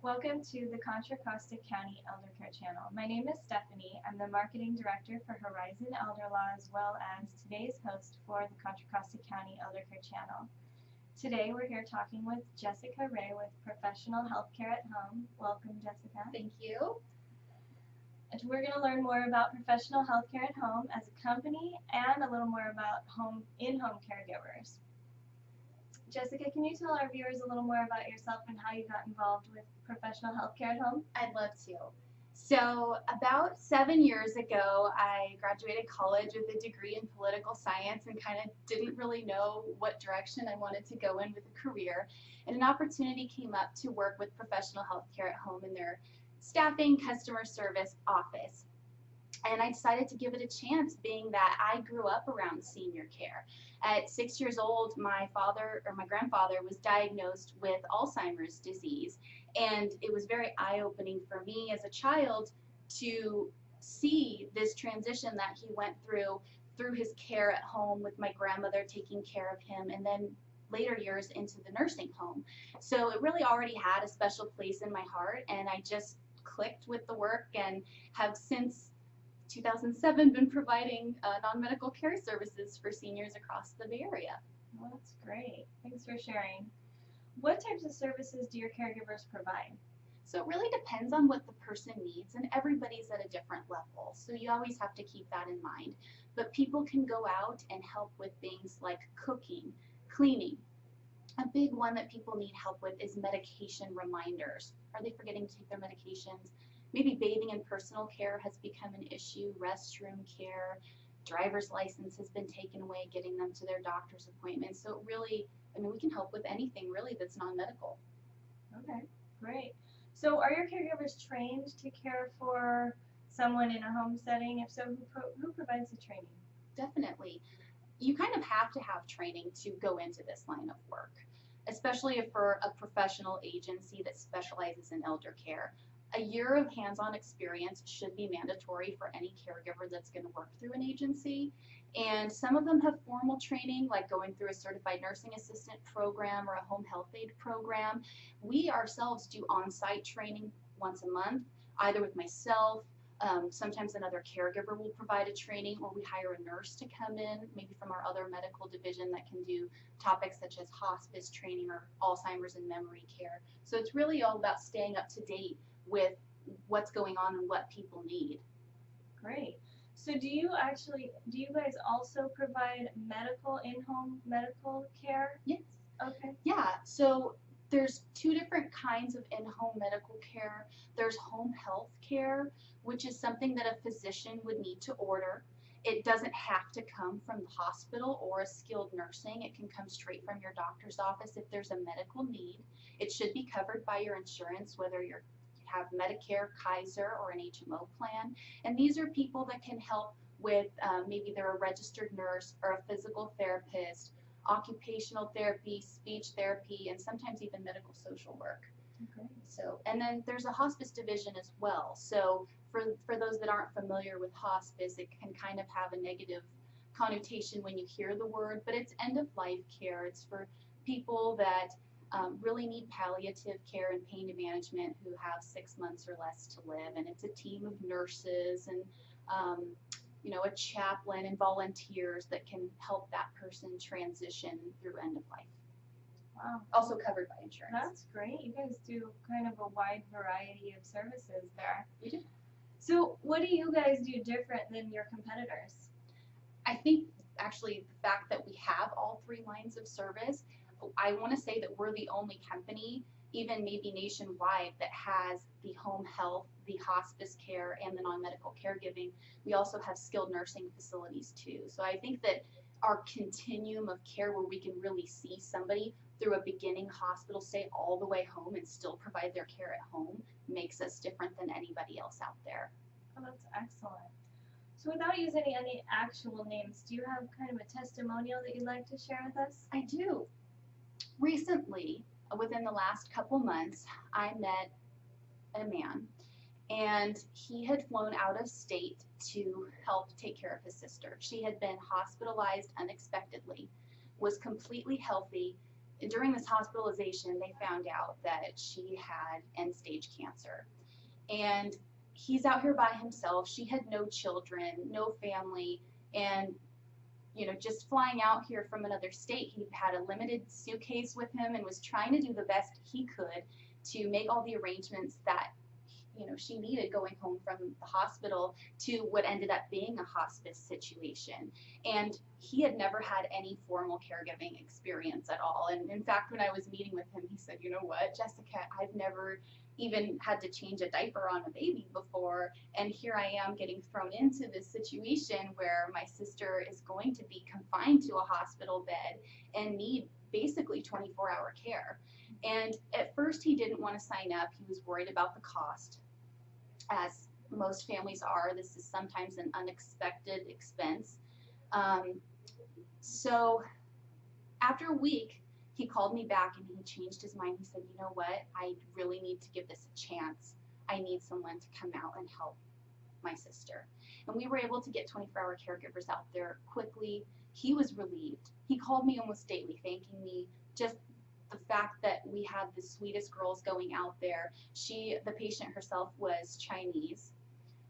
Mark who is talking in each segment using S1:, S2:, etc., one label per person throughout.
S1: Welcome to the Contra Costa County Eldercare channel. My name is Stephanie. I'm the Marketing Director for Horizon Elder Law as well as today's host for the Contra Costa County Eldercare channel. Today we're here talking with Jessica Ray with Professional Healthcare at Home. Welcome, Jessica.
S2: Thank you.
S1: And we're going to learn more about professional healthcare at home as a company and a little more about in-home caregivers. Jessica, can you tell our viewers a little more about yourself and how you got involved with professional healthcare at home?
S2: I'd love to. So about 7 years ago, I graduated college with a degree in political science and kind of didn't really know what direction I wanted to go in with a career. And an opportunity came up to work with professional healthcare at home in their staffing customer service office. And I decided to give it a chance, being that I grew up around senior care. At 6 years old, my grandfather was diagnosed with Alzheimer's disease, and it was very eye-opening for me as a child to see this transition that he went through his care at home with my grandmother taking care of him, and then later years into the nursing home. So it really already had a special place in my heart, and I just clicked with the work and have since 2007 been providing non-medical care services for seniors across the Bay Area.
S1: Well, that's great. Thanks for sharing. What types of services do your caregivers provide?
S2: So it really depends on what the person needs, and everybody's at a different level. So you always have to keep that in mind. But people can go out and help with things like cooking, cleaning. A big one that people need help with is medication reminders. Are they forgetting to take their medications? Maybe bathing and personal care has become an issue, restroom care, driver's license has been taken away, getting them to their doctor's appointments. So really, we can help with anything really that's non-medical.
S1: Okay, great. So are your caregivers trained to care for someone in a home setting? If so, who provides the training?
S2: Definitely. You kind of have to have training to go into this line of work, especially if for a professional agency that specializes in elder care. A year of hands-on experience should be mandatory for any caregiver that's going to work through an agency. And some of them have formal training, like going through a certified nursing assistant program or a home health aide program. We ourselves do on-site training once a month, either with myself, sometimes another caregiver will provide a training, or we hire a nurse to come in, maybe from our other medical division that can do topics such as hospice training or Alzheimer's and memory care. So it's really all about staying up to date with what's going on and what people need.
S1: Great. So do you guys also provide in-home medical care?
S2: Yes.
S1: Okay.
S2: Yeah, so there's two different kinds of in-home medical care. There's home health care, which is something that a physician would need to order. It doesn't have to come from the hospital or a skilled nursing. It can come straight from your doctor's office if there's a medical need. It should be covered by your insurance, whether you have Medicare, Kaiser, or an HMO plan. And these are people that can help with maybe they're a registered nurse or a physical therapist, occupational therapy, speech therapy, and sometimes even medical social work.
S1: Okay.
S2: So, and then there's a hospice division as well. So for those that aren't familiar with hospice, it can kind of have a negative connotation when you hear the word, but it's end-of-life care. It's for people that really need palliative care and pain management who have 6 months or less to live, and it's a team of nurses and a chaplain and volunteers that can help that person transition through end of life.
S1: Wow.
S2: Also covered by insurance.
S1: That's great. You guys do kind of a wide variety of services there.
S2: We do.
S1: So what do you guys do different than your competitors?
S2: I think actually the fact that we have all three lines of service, I want to say that we're the only company, even maybe nationwide, that has the home health, the hospice care, and the non-medical caregiving. We also have skilled nursing facilities too. So I think that our continuum of care, where we can really see somebody through a beginning hospital stay all the way home and still provide their care at home, makes us different than anybody else out there.
S1: Oh, that's excellent. So without using any actual names, do you have kind of a testimonial that you'd like to share with us?
S2: I do. Recently, within the last couple months, I met a man, and he had flown out of state to help take care of his sister. She had been hospitalized unexpectedly, was completely healthy, during this hospitalization, they found out that she had end-stage cancer. And he's out here by himself. She had no children, no family, and just flying out here from another state, he had a limited suitcase with him and was trying to do the best he could to make all the arrangements that she needed going home from the hospital to what ended up being a hospice situation. And he had never had any formal caregiving experience at all. And in fact, when I was meeting with him, he said, "You know what, Jessica, I've never even had to change a diaper on a baby before, and here I am getting thrown into this situation where my sister is going to be confined to a hospital bed and need basically 24-hour care." And at first he didn't want to sign up. He was worried about the cost. As most families are, this is sometimes an unexpected expense. So after a week, he called me back and he changed his mind. He said, "You know what? I really need to give this a chance. I need someone to come out and help my sister." And we were able to get 24-hour caregivers out there quickly. He was relieved. He called me almost daily, thanking me. Just the fact that we had the sweetest girls going out there. The patient herself was Chinese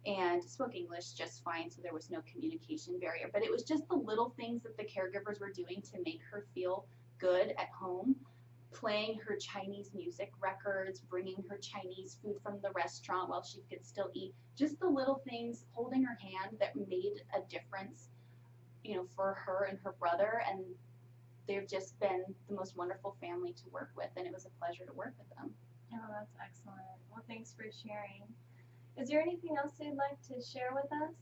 S2: and spoke English just fine, so there was no communication barrier. But it was just the little things that the caregivers were doing to make her feel good at home, playing her Chinese music records, bringing her Chinese food from the restaurant while she could still eat. Just the little things, holding her hand, that made a difference, for her and her brother. And they've just been the most wonderful family to work with, and it was a pleasure to work with them.
S1: Oh, that's excellent. Well, thanks for sharing. Is there anything else you'd like to share with us?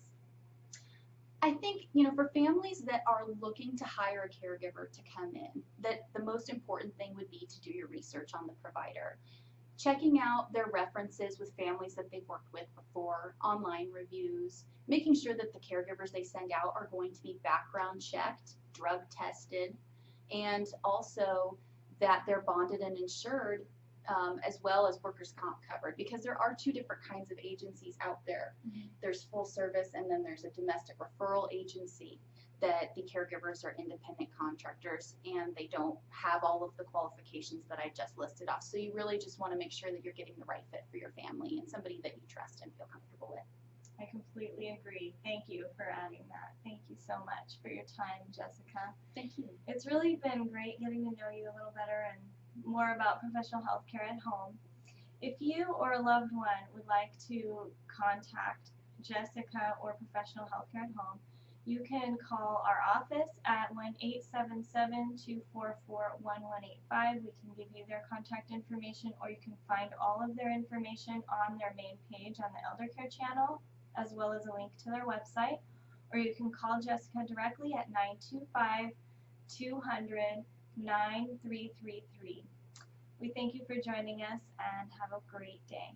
S2: I think, for families that are looking to hire a caregiver to come in, that the most important thing would be to do your research on the provider. Checking out their references with families that they've worked with before, online reviews, making sure that the caregivers they send out are going to be background checked, drug tested, and also that they're bonded and insured, as well as workers' comp covered, because there are two different kinds of agencies out there.
S1: Mm-hmm.
S2: There's full service, and then there's a domestic referral agency that the caregivers are independent contractors, and they don't have all of the qualifications that I just listed off. So you really just want to make sure that you're getting the right fit for your family and somebody that you trust and feel comfortable with.
S1: I completely agree. Thank you for adding that. Thank you so much for your time, Jessica.
S2: Thank you.
S1: It's really been great getting to know you a little better and more about professional health care at home. If you or a loved one would like to contact Jessica or professional health care at home, you can call our office at 1-877-244-1185. We can give you their contact information, or you can find all of their information on their main page on the Eldercare channel, as well as a link to their website. Or you can call Jessica directly at 925-200-9333. We thank you for joining us and have a great day.